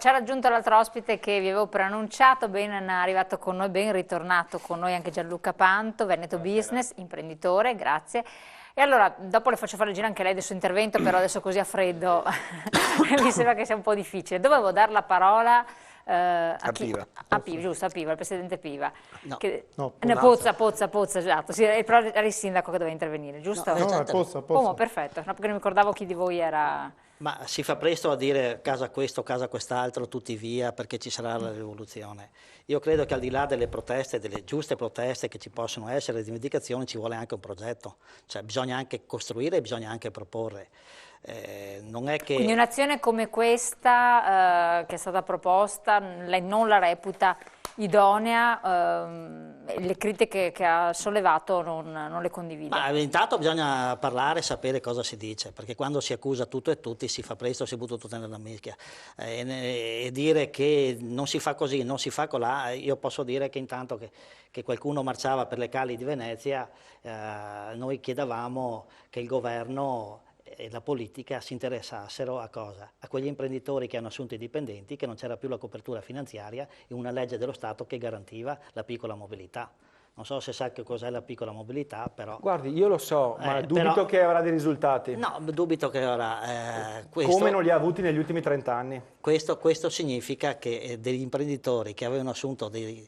ci ha raggiunto l'altro ospite che vi avevo preannunciato, ben arrivato con noi, ben ritornato con noi anche Gianluca Panto, Veneto Business, imprenditore, grazie. E allora, dopo le faccio fare il giro anche lei del suo intervento, però adesso così a freddo mi sembra che sia un po' difficile. Dovevo dare la parola a Piva. A Piva, giusto, a Piva, il presidente Piva. No, che, no, Pozza, esatto. Sì, però era il sindaco che doveva intervenire, giusto? No, No, è Pozza. Perfetto, no, perché non mi ricordavo chi di voi era... Ma si fa presto a dire casa questo, casa quest'altro, tutti via, perché ci sarà la rivoluzione. Io credo che al di là delle proteste, delle giuste proteste che ci possono essere, le rivendicazioni, ci vuole anche un progetto. Cioè bisogna anche costruire e bisogna anche proporre. Non è che... Quindi un'azione come questa che è stata proposta, lei non la reputa idonea, le critiche che ha sollevato non le condivide? Ma intanto bisogna parlare e sapere cosa si dice, perché quando si accusa tutto e tutti si fa presto, si butta tutto nella mischia. E dire che non si fa così, non si fa colà, io posso dire che intanto che qualcuno marciava per le cali di Venezia, noi chiedevamo che il governo e la politica si interessassero a cosa? A quegli imprenditori che hanno assunto i dipendenti, che non c'era più la copertura finanziaria e una legge dello Stato che garantiva la piccola mobilità. Non so se sa che cos'è la piccola mobilità, però... Guardi, io lo so, ma dubito che avrà dei risultati. No, dubito che avrà... Come non li ha avuti negli ultimi 30 anni. Questo significa che degli imprenditori che avevano assunto dei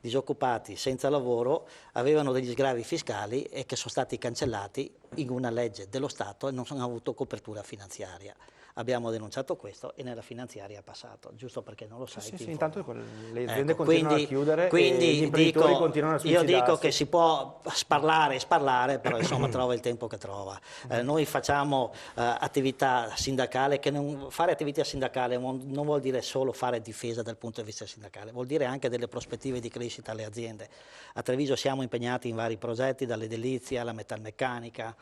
disoccupati senza lavoro avevano degli sgravi fiscali e che sono stati cancellati in una legge dello Stato e non hanno avuto copertura finanziaria. Abbiamo denunciato questo e nella finanziaria è passato, giusto perché non lo sai. Sì, intanto le aziende continuano a chiudere e gli imprenditori continuano a suicidarsi. Io dico che si può sparlare, però insomma trova il tempo che trova. Noi facciamo attività sindacale, fare attività sindacale non vuol dire solo fare difesa dal punto di vista sindacale, vuol dire anche delle prospettive di crescita alle aziende. A Treviso siamo impegnati in vari progetti, dall'edilizia alla metalmeccanica,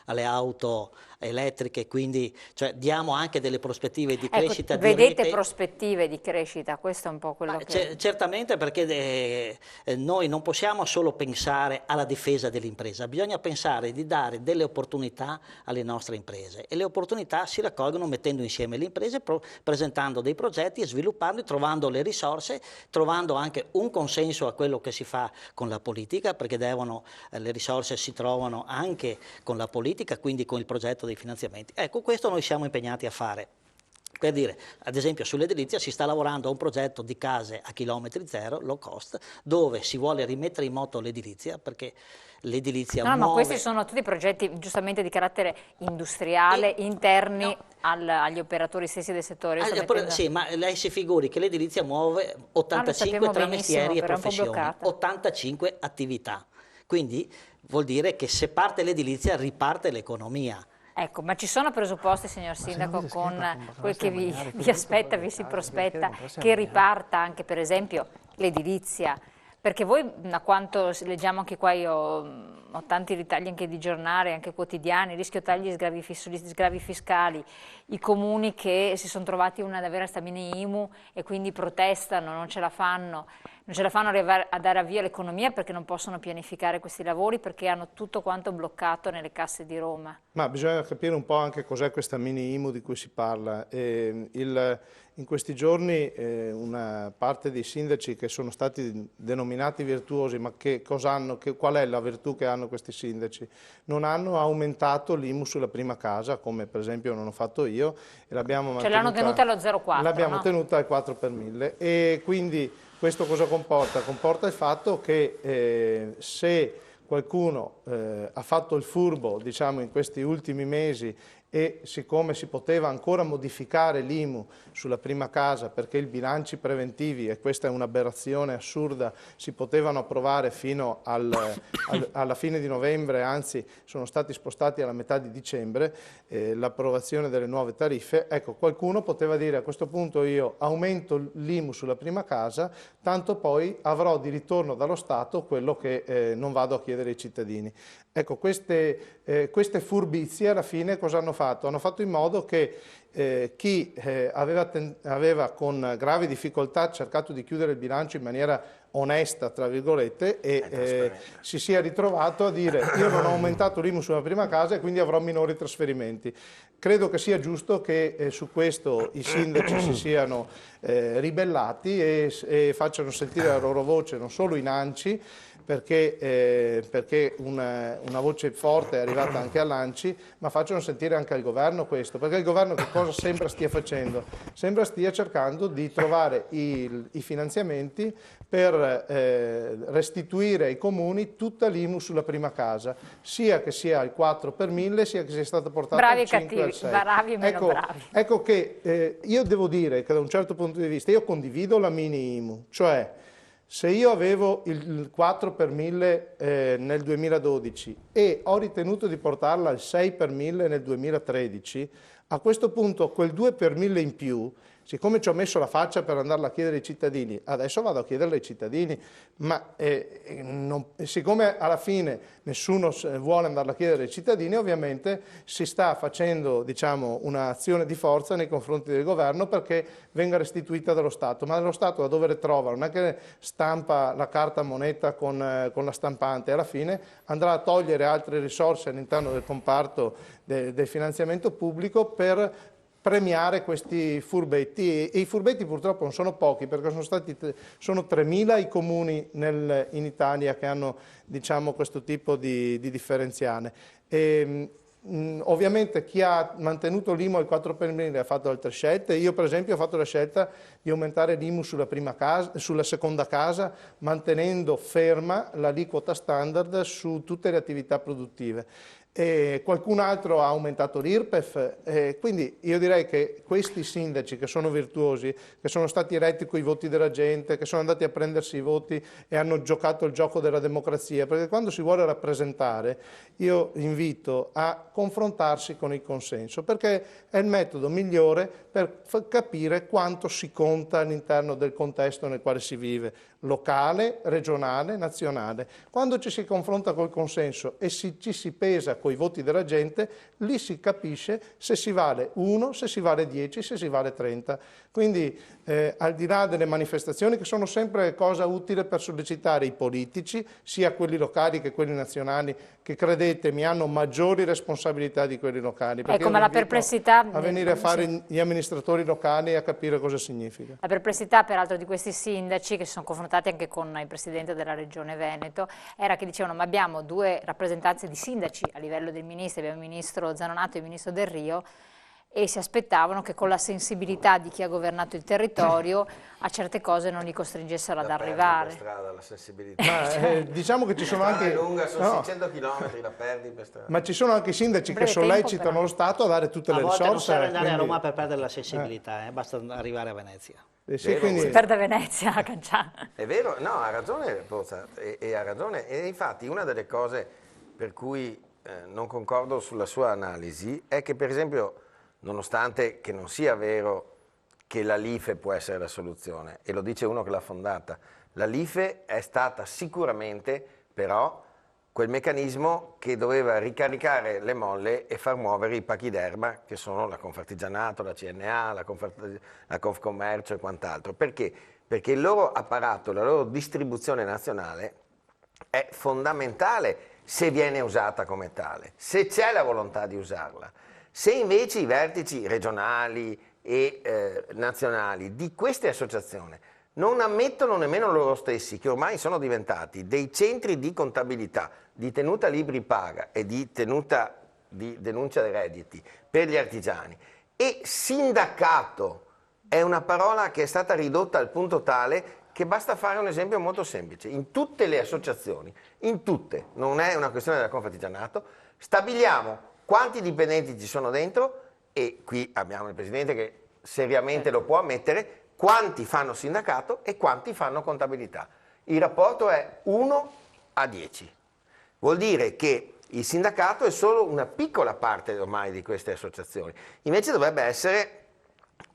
alle auto elettriche, quindi diamo anche delle prospettive di crescita. Vedete prospettive di crescita, questo è un po' quello che... Certamente, perché noi non possiamo solo pensare alla difesa dell'impresa, bisogna pensare di dare delle opportunità alle nostre imprese e le opportunità si raccolgono mettendo insieme le imprese, presentando dei progetti e sviluppando, trovando le risorse, trovando anche un consenso a quello che si fa con la politica, perché le risorse si trovano anche con la politica, quindi con il progetto dei finanziamenti. Ecco, questo noi siamo impegnati a fare. Per dire, ad esempio sull'edilizia si sta lavorando a un progetto di case a chilometri zero, low cost, dove si vuole rimettere in moto l'edilizia, perché l'edilizia muove... ma questi sono tutti progetti giustamente di carattere industriale, interni agli operatori stessi del settore. Sì, ma lei si figuri che l'edilizia muove 85 tra mestieri e professioni, 85 attività. Quindi vuol dire che se parte l'edilizia riparte l'economia. Ecco, ma ci sono presupposti, signor Sindaco, con quel che vi aspetta, vi si prospetta, che riparta anche per esempio l'edilizia? Perché voi, da quanto leggiamo anche qua, io ho tanti ritagli anche di giornali, anche quotidiani, rischio tagli sugli sgravi fiscali, i comuni che si sono trovati ad avere sta mini IMU e quindi protestano, non ce la fanno a dare avvio all'economia perché non possono pianificare questi lavori, perché hanno tutto quanto bloccato nelle casse di Roma. Ma bisogna capire un po' anche cos'è questa mini IMU di cui si parla. In questi giorni una parte dei sindaci che sono stati denominati virtuosi, ma qual è la virtù che hanno questi sindaci? Non hanno aumentato l'IMU sulla prima casa, come per esempio non ho fatto io, e l'abbiamo mantenuta... l'hanno tenuta allo 0,4, l'abbiamo tenuta al 4 per 1000 e quindi questo cosa comporta? Comporta il fatto che se qualcuno ha fatto il furbo, diciamo, in questi ultimi mesi e siccome si poteva ancora modificare l'IMU sulla prima casa perché i bilanci preventivi, e questa è un'aberrazione assurda, si potevano approvare fino alla fine di novembre, anzi sono stati spostati alla metà di dicembre, l'approvazione delle nuove tariffe, ecco, qualcuno poteva dire a questo punto io aumento l'IMU sulla prima casa, tanto poi avrò di ritorno dallo Stato quello che non vado a chiedere ai cittadini. Ecco, queste furbizie alla fine cosa hanno fatto? Hanno fatto in modo che chi aveva con gravi difficoltà cercato di chiudere il bilancio in maniera onesta, tra virgolette, e si sia ritrovato a dire io non ho aumentato l'IMU sulla prima casa e quindi avrò minori trasferimenti. Credo che sia giusto che su questo i sindaci si siano ribellati e facciano sentire la loro voce non solo in ANCI, perché una voce forte è arrivata anche all'ANCI, ma facciano sentire anche al governo questo, perché il governo che cosa sembra stia facendo? Sembra stia cercando di trovare i finanziamenti per restituire ai comuni tutta l'IMU sulla prima casa, sia che sia al 4 per 1000, sia che sia stata portata al 5 al 6. Bravi e meno bravi. Ecco che io devo dire che da un certo punto di vista io condivido la mini IMU, cioè se io avevo il 4 per 1000 nel 2012 e ho ritenuto di portarla al 6 per 1000 nel 2013, a questo punto quel 2 per 1000 in più, siccome ci ho messo la faccia per andarla a chiedere ai cittadini, adesso vado a chiederla ai cittadini, ma siccome alla fine nessuno vuole andarla a chiedere ai cittadini, ovviamente si sta facendo, diciamo, un'azione di forza nei confronti del governo perché venga restituita dallo Stato. Ma lo Stato da dove le trova? Non è che stampa la carta moneta con la stampante, alla fine andrà a togliere altre risorse all'interno del comparto del finanziamento pubblico per premiare questi furbetti, e i furbetti purtroppo non sono pochi perché sono 3.000 i comuni in Italia che hanno, diciamo, questo tipo di differenziale. Ovviamente chi ha mantenuto l'IMU al 4 per 1000 ha fatto altre scelte. Io per esempio ho fatto la scelta di aumentare l'IMU sulla seconda casa, mantenendo ferma l'aliquota standard su tutte le attività produttive. Qualcun altro ha aumentato l'IRPEF, quindi io direi che questi sindaci che sono virtuosi, che sono stati eletti con i voti della gente, che sono andati a prendersi i voti e hanno giocato il gioco della democrazia, perché quando si vuole rappresentare io invito a confrontarsi con il consenso, perché è il metodo migliore per capire quanto si conta all'interno del contesto nel quale si vive, locale, regionale, nazionale. Quando ci si confronta col consenso e ci si pesa coi voti della gente, lì si capisce se si vale 1, se si vale 10, se si vale 30. Quindi al di là delle manifestazioni, che sono sempre cosa utile per sollecitare i politici, sia quelli locali che quelli nazionali, che credetemi hanno maggiori responsabilità di quelli locali. Ecco, ma la perplessità a venire a fare gli amministratori locali e a capire cosa significa. La perplessità peraltro di questi sindaci, che si sono confrontati anche con il presidente della regione Veneto, era che dicevano: ma abbiamo due rappresentanze di sindaci a livello del ministro, abbiamo il ministro Zanonato e il ministro Del Rio, e si aspettavano che con la sensibilità di chi ha governato il territorio a certe cose non li costringessero ad arrivare. Per strada, la sensibilità. Diciamo che ci sono anche... È lunga, sono 600 km, la perdi per strada. Ma ci sono anche i sindaci che sollecitano lo Stato a dare tutte le risorse. A volte non serve andare a Roma per perdere la sensibilità, basta arrivare a Venezia. Sì, quindi... Si perde a Venezia, a Canciano. È vero, no, ha ragione Pozza, e ha ragione. E infatti una delle cose per cui non concordo sulla sua analisi è che, per esempio, nonostante che non sia vero che la LIFE può essere la soluzione, e lo dice uno che l'ha fondata, la LIFE è stata sicuramente però quel meccanismo che doveva ricaricare le molle e far muovere i pachiderma, che sono la Confartigianato, la CNA, la Confcommercio e quant'altro. Perché? Perché il loro apparato, la loro distribuzione nazionale è fondamentale se viene usata come tale, se c'è la volontà di usarla. Se invece i vertici regionali e nazionali di queste associazioni non ammettono nemmeno loro stessi che ormai sono diventati dei centri di contabilità, di tenuta libri paga e di tenuta di denuncia dei redditi per gli artigiani, e sindacato è una parola che è stata ridotta al punto tale che basta fare un esempio molto semplice. In tutte le associazioni, in tutte, non è una questione della Confartigianato, stabiliamo quanti dipendenti ci sono dentro, e qui abbiamo il Presidente che seriamente lo può ammettere, quanti fanno sindacato e quanti fanno contabilità. Il rapporto è 1 a 10. Vuol dire che il sindacato è solo una piccola parte ormai di queste associazioni. Invece dovrebbe essere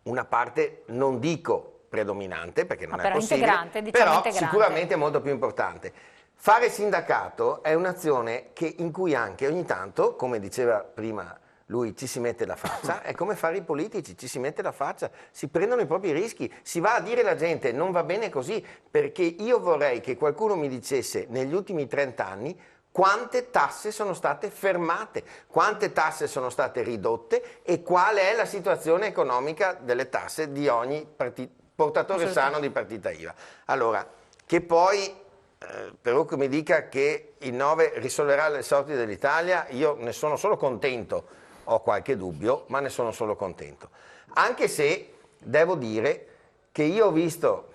una parte, non dico predominante, perché non è possibile, diciamo però integrante. Sicuramente molto più importante. Fare sindacato è un'azione in cui anche ogni tanto, come diceva prima lui ci si mette la faccia, è come fare i politici, ci si mette la faccia, si prendono i propri rischi, si va a dire alla gente non va bene così, perché io vorrei che qualcuno mi dicesse negli ultimi 30 anni quante tasse sono state fermate, quante tasse sono state ridotte e qual è la situazione economica delle tasse di ogni portatore sano di partita IVA. Allora, che poi però che mi dica che il 9 risolverà le sorti dell'Italia, io ne sono solo contento. Ho qualche dubbio, ma ne sono solo contento. Anche se devo dire che io ho visto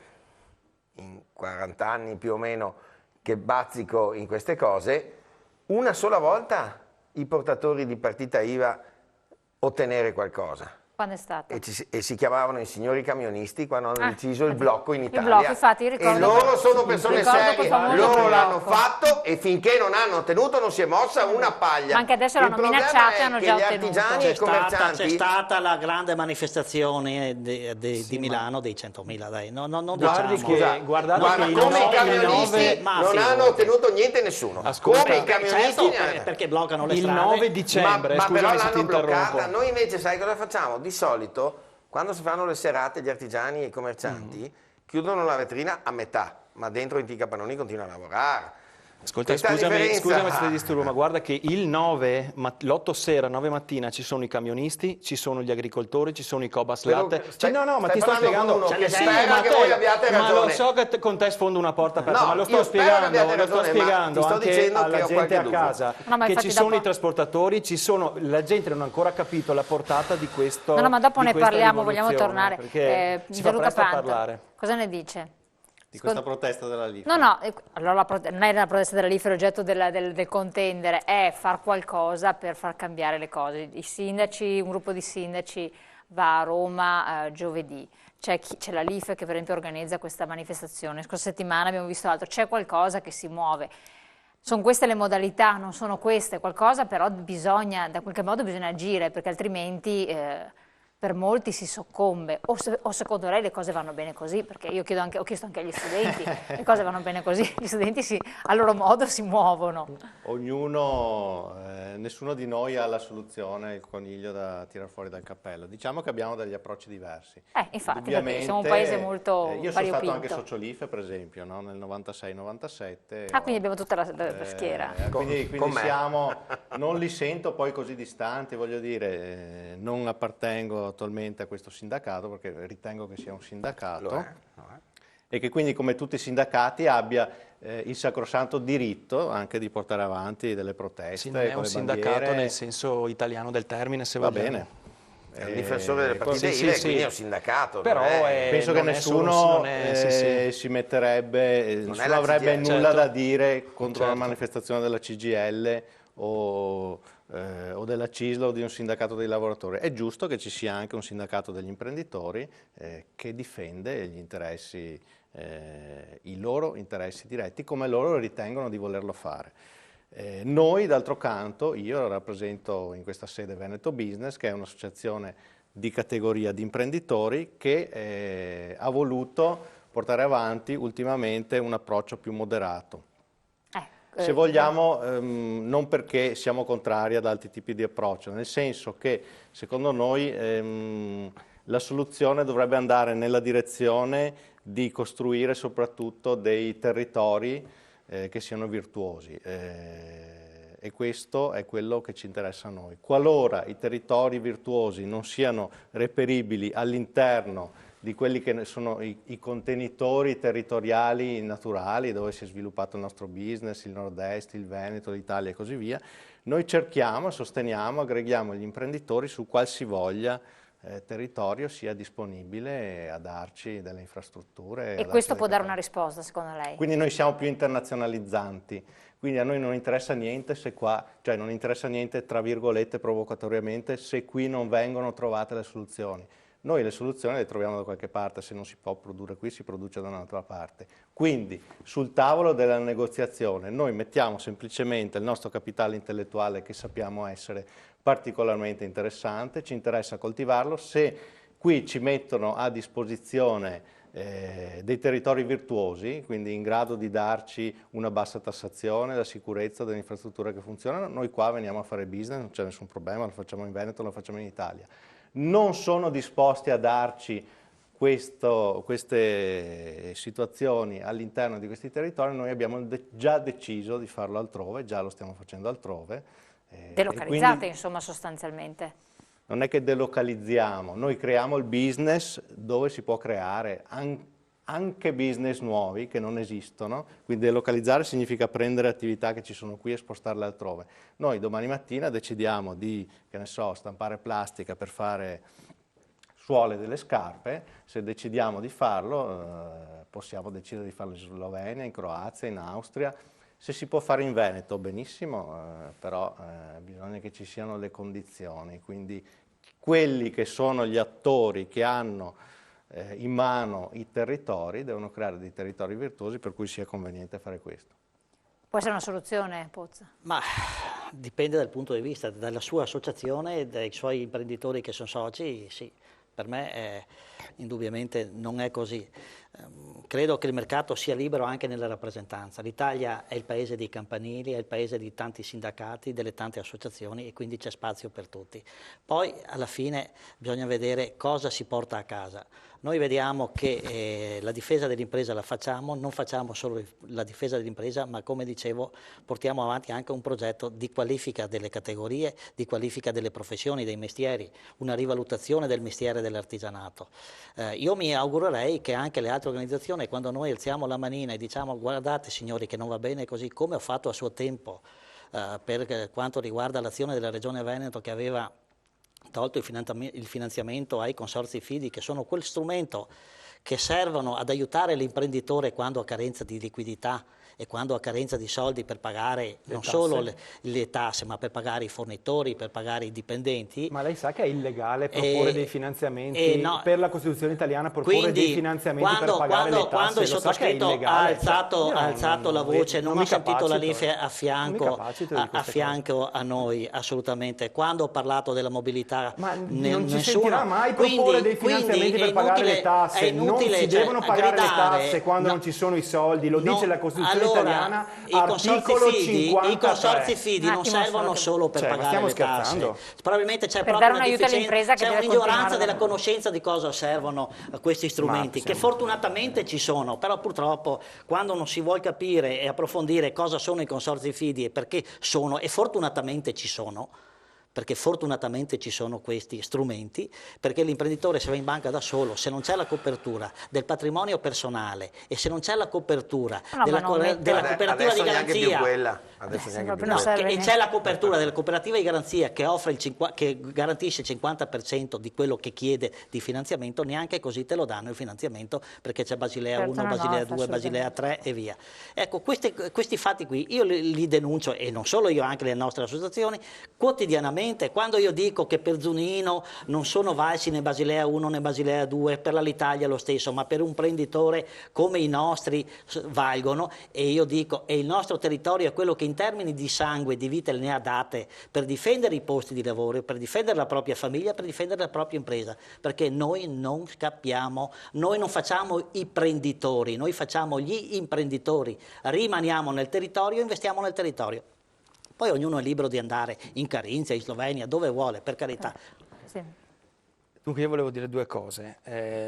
in 40 anni più o meno che bazzico in queste cose, una sola volta i portatori di partita IVA ottenere qualcosa. Quando è stato? E si chiamavano i signori camionisti quando hanno deciso il blocco in Italia. Il blocco, infatti, e loro sono persone serie, loro l'hanno fatto e finché non hanno ottenuto non si è mossa una paglia. Ma anche adesso l'hanno minacciato e hanno già ottenuto. Gli artigiani e i commercianti... C'è stata la grande manifestazione di Milano dei 100.000, dai. No, non diciamo. Guarda come i camionisti non hanno ottenuto niente nessuno. Come i camionisti... Perché bloccano le strade. Il 9 dicembre, ma però scusami se ti l'hanno bloccata. interrompo. Noi invece sai cosa facciamo? Di solito, quando si fanno le serate, gli artigiani e i commercianti chiudono la vetrina a metà, ma dentro i capannoni continuano a lavorare. Ascolta, scusami se ti disturbo, ma guarda che il 9, l'8 sera, 9 mattina ci sono i camionisti, ci sono gli agricoltori, ci sono i Cobas Latte. Ma ti sto spiegando. Spero che voi abbiate ragione. Ma lo so che con te sfondo una porta aperta, ma lo sto spiegando anche alla gente a casa. Che ci sono i trasportatori, la gente non ha ancora capito la portata di questo. No, ma dopo ne parliamo, vogliamo tornare. Perché si fa presto a parlare. Cosa ne dice? Di questa protesta della LIF? No, allora non è la protesta della LIF l'oggetto del contendere, è far qualcosa per far cambiare le cose. I sindaci, un gruppo di sindaci va a Roma giovedì, c'è la LIF che per esempio organizza questa manifestazione, scorsa settimana abbiamo visto altro, c'è qualcosa che si muove. Sono queste le modalità, non sono queste, qualcosa però da qualche modo bisogna agire, perché altrimenti... per molti si soccombe, o secondo lei le cose vanno bene così, perché io ho chiesto anche agli studenti, le cose vanno bene così, gli studenti a loro modo si muovono. Nessuno di noi ha la soluzione, il coniglio da tirar fuori dal cappello, diciamo che abbiamo degli approcci diversi. Infatti, perché siamo un paese molto variopinto. Io sono stato anche sociolife per esempio, no? Nel 96-97. Quindi abbiamo tutta la schiera. Quindi non li sento poi così distanti, voglio dire, non appartengo attualmente a questo sindacato perché ritengo che sia un sindacato e che quindi come tutti i sindacati abbia il sacrosanto diritto anche di portare avanti delle proteste. Sì, non è un sindacato nel senso italiano del termine, se va bene. È un difensore delle partite IVA, quindi è un sindacato. Però penso che nessuno si metterebbe, nessuno avrebbe nulla da dire contro la manifestazione della CGIL o della CISL o di un sindacato dei lavoratori. È giusto che ci sia anche un sindacato degli imprenditori che difende gli interessi, i loro interessi diretti come loro ritengono di volerlo fare. Noi d'altro canto, io rappresento in questa sede Veneto Business, che è un'associazione di categoria di imprenditori che ha voluto portare avanti ultimamente un approccio più moderato. Se vogliamo, non perché siamo contrari ad altri tipi di approccio, nel senso che secondo noi la soluzione dovrebbe andare nella direzione di costruire soprattutto dei territori che siano virtuosi e questo è quello che ci interessa a noi. Qualora i territori virtuosi non siano reperibili all'interno di quelli che sono i contenitori territoriali naturali dove si è sviluppato il nostro business, il nord-est, il Veneto, l'Italia e così via, noi cerchiamo, sosteniamo, aggreghiamo gli imprenditori su qualsivoglia territorio sia disponibile a darci delle infrastrutture. E questo può dare una risposta secondo lei? Quindi noi siamo più internazionalizzanti, quindi a noi non interessa niente se qua, cioè non interessa niente tra virgolette provocatoriamente se qui non vengono trovate le soluzioni. Noi le soluzioni le troviamo da qualche parte, se non si può produrre qui si produce da un'altra parte. Quindi sul tavolo della negoziazione noi mettiamo semplicemente il nostro capitale intellettuale che sappiamo essere particolarmente interessante, ci interessa coltivarlo, se Qui ci mettono a disposizione dei territori virtuosi, quindi in grado di darci una bassa tassazione, la sicurezza delle infrastrutture che funzionano. Noi qua veniamo a fare business, non c'è nessun problema, lo facciamo in Veneto, lo facciamo in Italia. Non sono disposti a darci queste situazioni all'interno di questi territori, noi abbiamo già deciso di farlo altrove, già lo stiamo facendo altrove. Delocalizzate, quindi, insomma, sostanzialmente. Non è che delocalizziamo, noi creiamo il business dove si può creare anche business nuovi che non esistono, quindi delocalizzare significa prendere attività che ci sono qui e spostarle altrove. Noi domani mattina decidiamo di, che ne so, stampare plastica per fare suole delle scarpe, se decidiamo di farlo possiamo decidere di farlo in Slovenia, in Croazia, in Austria. Se si può fare in Veneto, benissimo, però bisogna che ci siano le condizioni, quindi quelli che sono gli attori che hanno in mano i territori devono creare dei territori virtuosi per cui sia conveniente fare questo. Può essere una soluzione, Pozza? Ma dipende dal punto di vista, dalla sua associazione, dai suoi imprenditori che sono soci, sì. Per me indubbiamente non è così. Credo che il mercato sia libero anche nella rappresentanza. L'Italia è il paese dei campanili, è il paese di tanti sindacati, delle tante associazioni e quindi c'è spazio per tutti. Poi alla fine bisogna vedere cosa si porta a casa. Noi vediamo che la difesa dell'impresa la facciamo, non facciamo solo la difesa dell'impresa, ma come dicevo portiamo avanti anche un progetto di qualifica delle categorie, di qualifica delle professioni, dei mestieri, una rivalutazione del mestiere dell'artigianato. Io mi augurerei che anche le altre organizzazioni, quando noi alziamo la manina e diciamo guardate signori che non va bene così, come ho fatto a suo tempo per quanto riguarda l'azione della Regione Veneto che aveva tolto il finanziamento ai consorzi fidi, che sono quel strumento che servono ad aiutare l'imprenditore quando ha carenza di liquidità e quando ha carenza di soldi per pagare non solo le tasse, ma per pagare i fornitori, per pagare i dipendenti. Ma lei sa che è illegale proporre dei finanziamenti per la Costituzione italiana, proporre dei finanziamenti per pagare le tasse? Quando il sottoscritto ha alzato la voce, non ha sentito la LIFE a fianco a noi, assolutamente. Quando ho parlato della mobilità, ma non ci sentirà mai proporre dei finanziamenti per pagare le tasse. Non si devono pagare le tasse quando non ci sono i soldi, lo dice la Costituzione italiana, articolo 53. I consorzi fidi non servono solo per pagare le tasse. Probabilmente c'è proprio un'ignoranza della conoscenza di cosa servono questi strumenti, che fortunatamente ci sono, però purtroppo quando non si vuole capire e approfondire cosa sono i consorzi fidi e perché sono, e fortunatamente ci sono, perché fortunatamente ci sono questi strumenti, perché l'imprenditore se va in banca da solo, se non c'è la copertura del patrimonio personale e se non c'è la copertura della cooperativa di garanzia, e c'è la copertura della cooperativa di garanzia che garantisce il 50% di quello che chiede di finanziamento, neanche così te lo danno il finanziamento, perché c'è Basilea 1, Basilea 2, Basilea 3 e via. Ecco, questi fatti qui io li denuncio, e non solo io, anche le nostre associazioni, quotidianamente. Quando io dico che per Zunino non sono valsi né Basilea 1 né Basilea 2, per l'Alitalia lo stesso, ma per un imprenditore come i nostri valgono, e io dico e il nostro territorio è quello che in termini di sangue e di vite ne ha date per difendere i posti di lavoro, per difendere la propria famiglia, per difendere la propria impresa, perché noi non scappiamo, noi non facciamo i prenditori, noi facciamo gli imprenditori, rimaniamo nel territorio, investiamo nel territorio. Poi ognuno è libero di andare in Carinzia, in Slovenia, dove vuole, per carità. Sì. Dunque io volevo dire due cose.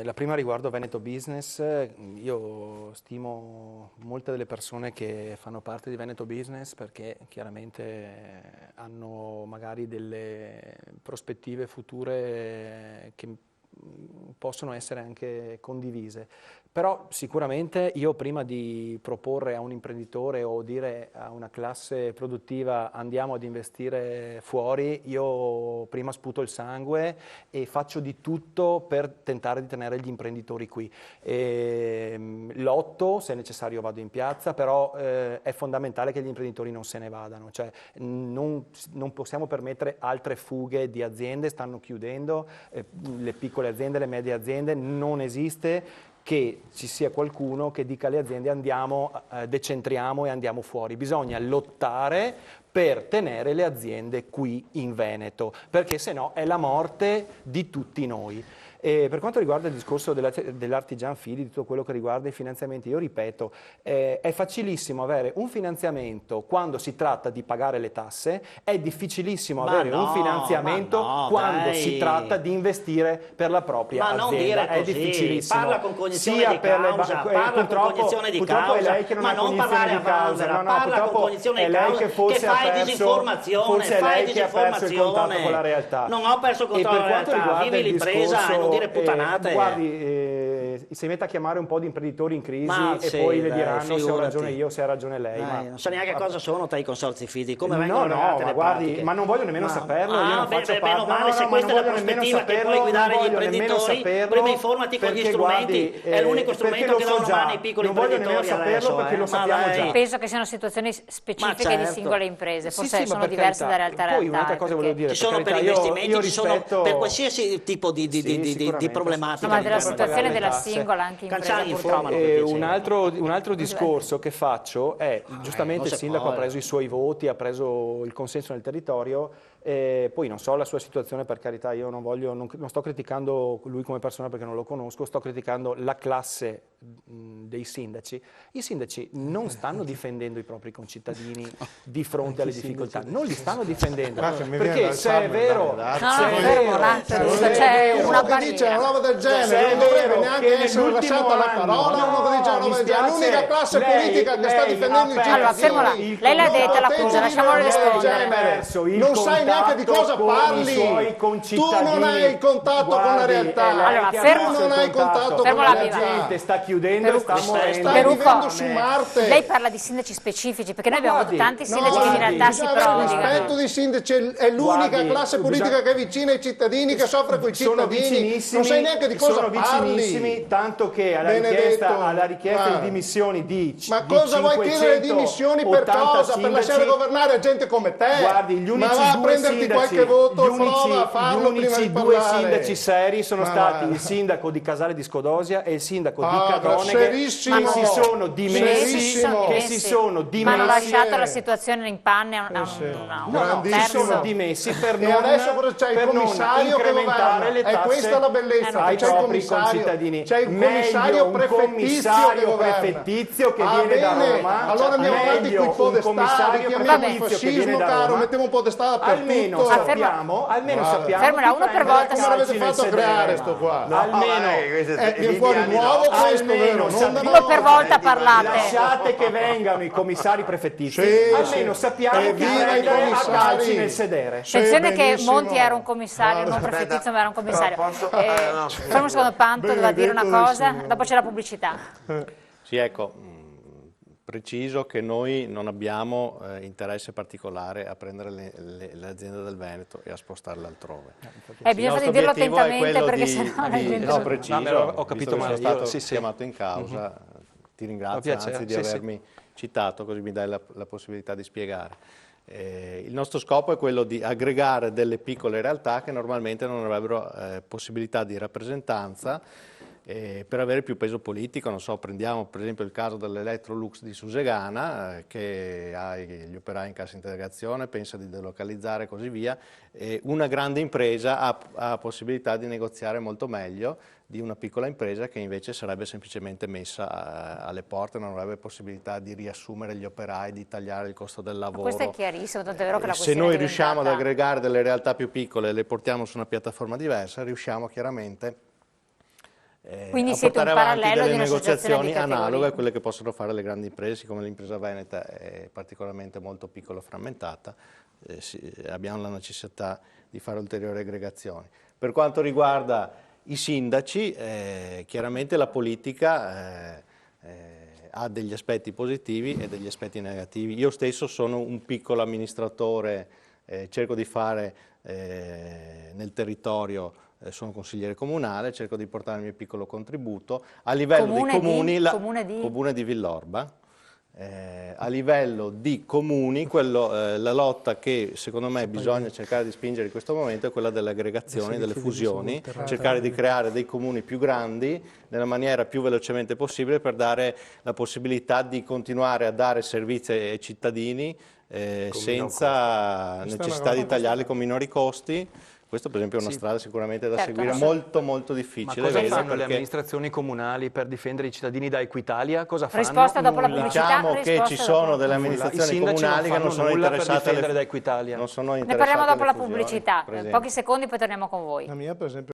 La prima riguardo Veneto Business. Io stimo molte delle persone che fanno parte di Veneto Business perché chiaramente hanno magari delle prospettive future che possono essere anche condivise. Però sicuramente io prima di proporre a un imprenditore o dire a una classe produttiva andiamo ad investire fuori, io prima sputo il sangue e faccio di tutto per tentare di tenere gli imprenditori qui. Lotto, se necessario vado in piazza, però è fondamentale che gli imprenditori non se ne vadano, cioè non possiamo permettere altre fughe di aziende, stanno chiudendo, le piccole aziende, le medie aziende, non esiste che ci sia qualcuno che dica alle aziende andiamo, decentriamo e andiamo fuori. Bisogna lottare per tenere le aziende qui in Veneto, perché se no è la morte di tutti noi. E per quanto riguarda il discorso dell'artigian fee, di tutto quello che riguarda i finanziamenti, io ripeto, è facilissimo avere un finanziamento quando si tratta di pagare le tasse, è difficilissimo avere un finanziamento quando si tratta di investire per la propria azienda. Non dire così, è difficilissimo. Parla con cognizione di causa, parla con cognizione di causa, è lei che non ma ha non cognizione parlare di causa. parla con cognizione di causa, che fai disinformazione, fai disinformazione. Con la realtà. Non ho perso il controllo con la realtà, vivi l'impresa e non dire puttanate. Guardi, si metta a chiamare un po' di imprenditori in crisi poi le diranno se ho ragione io, se ha ragione lei. Non so neanche cosa sono tra i consorzi fidi, come vengono ma guardi, ma non voglio nemmeno saperlo, io non faccio parte. Se questa è la prospettiva che puoi guidare gli imprenditori, prima informati con gli strumenti, è l'unico strumento che danno mano ai piccoli imprenditori adesso. Perché lo sappiamo già. Penso che siano situazioni specifiche di singole imprese, forse sono diverse da realtà a realtà. Poi un'altra cosa volevo dire, ci sono per investimenti, ci sono per qualsiasi tipo di problematica. Ma della situazione della singola anche impresa purtroppo. Un altro discorso che faccio è, giustamente il sindaco ha preso i suoi voti, ha preso il consenso nel territorio, poi non so la sua situazione, per carità, io non sto criticando lui come persona perché non lo conosco, sto criticando la classe dei sindaci. I sindaci non stanno difendendo i propri concittadini di fronte alle difficoltà, non li stanno difendendo, perché se è vero, c'è una dice una roba del genere, non dovrebbe neanche essere lasciata la parola, uno che dice una roba del genere, l'unica classe politica che sta difendendo i cittadini. Allora, fermola, lei l'ha detta l'accusa, lasciamolo rispondere. Non sai neanche di cosa parli, tu non hai contatto con la realtà, allora, tu non hai contatto con la gente, sta chiudendo e sta morendo. Stai vivendo su Marte. Lei parla di sindaci specifici, perché noi abbiamo avuto tanti sindaci che in realtà si prodigano. Il rispetto dei sindaci è l'unica classe politica che è vicina ai cittadini, che soffre con i cittadini, non sai neanche di cosa parli. Sono vicinissimi, tanto che alla richiesta di dimissioni di ma cosa vuoi chiedere dimissioni per cosa? Per lasciare governare gente come te? Guardi, gli unici ma va a prenderti qualche voto e prova a farlo prima di parlare. Gli unici due sindaci seri sono stati il sindaco di Casale di Scodosia e il sindaco di Cadoneghe, che si sono dimessi, ma hanno lasciato la situazione in panne si sono dimessi per non incrementare le tasse. E questa è la bellezza, ai propri concittadini. C'è un commissario prefettizio che viene da Roma. Allora andiamo avanti con i podestà, richiamiamo il fascismo, caro, mettiamo un podestà dappertutto. Almeno sappiamo. Fermela, uno per volta. Come l'avete fatto a creare sto qua? Almeno viene fuori nuovo questo, vero? Uno per volta parlate. Lasciate che vengano i commissari prefettizi, almeno sappiamo che prendere a calci nel sedere. Attenzione che Monti era un commissario, non prefettizio ma era un commissario. Fermo un secondo, Panto doveva dire una cosa, dopo c'è la pubblicità. Sì, ecco, preciso che noi non abbiamo interesse particolare a prendere le aziende del Veneto e a spostarle altrove. Bisogna di dirlo attentamente perché sennò la gente... No, preciso, ho capito, ma sono stato chiamato in causa, ti ringrazio anzi di avermi citato, così mi dai la possibilità di spiegare. Il nostro scopo è quello di aggregare delle piccole realtà che normalmente non avrebbero possibilità di rappresentanza per avere più peso politico. Non so, prendiamo per esempio il caso dell'Electrolux di Susegana che ha gli operai in cassa integrazione, pensa di delocalizzare e così via. Una grande impresa ha possibilità di negoziare molto meglio di una piccola impresa che invece sarebbe semplicemente messa alle porte, non avrebbe possibilità di riassumere gli operai, di tagliare il costo del lavoro. Questo è chiarissimo, tanto è vero che la se noi riusciamo ad aggregare delle realtà più piccole e le portiamo su una piattaforma diversa, riusciamo chiaramente quindi a siete portare un avanti parallelo delle di negoziazioni analoghe a quelle che possono fare le grandi imprese. Siccome l'impresa veneta è particolarmente molto piccola e frammentata, abbiamo la necessità di fare ulteriori aggregazioni. Per quanto riguarda i sindaci, chiaramente la politica ha degli aspetti positivi e degli aspetti negativi. Io stesso sono un piccolo amministratore, cerco di fare nel territorio, sono consigliere comunale, cerco di portare il mio piccolo contributo. A livello dei comuni, comune di Villorba. A livello di comuni, la lotta che secondo me bisogna cercare di spingere in questo momento è quella delle aggregazioni, delle fusioni, cercare di creare dei comuni più grandi nella maniera più velocemente possibile per dare la possibilità di continuare a dare servizi ai cittadini senza necessità di tagliarli con minori costi, Questo per esempio è una strada sicuramente da Certo, seguire, molto molto difficile. Ma cosa vedo, fanno le amministrazioni comunali per difendere i cittadini da Equitalia? Cosa fanno? Risposta dopo la Nulla. pubblicità. Diciamo che ci sono delle amministrazioni comunali che non sono interessate per difendere da Equitalia. non sono Ne interessate parliamo dopo alle la fusioni, pubblicità. per esempio. Pochi secondi, poi torniamo con voi. La mia per esempio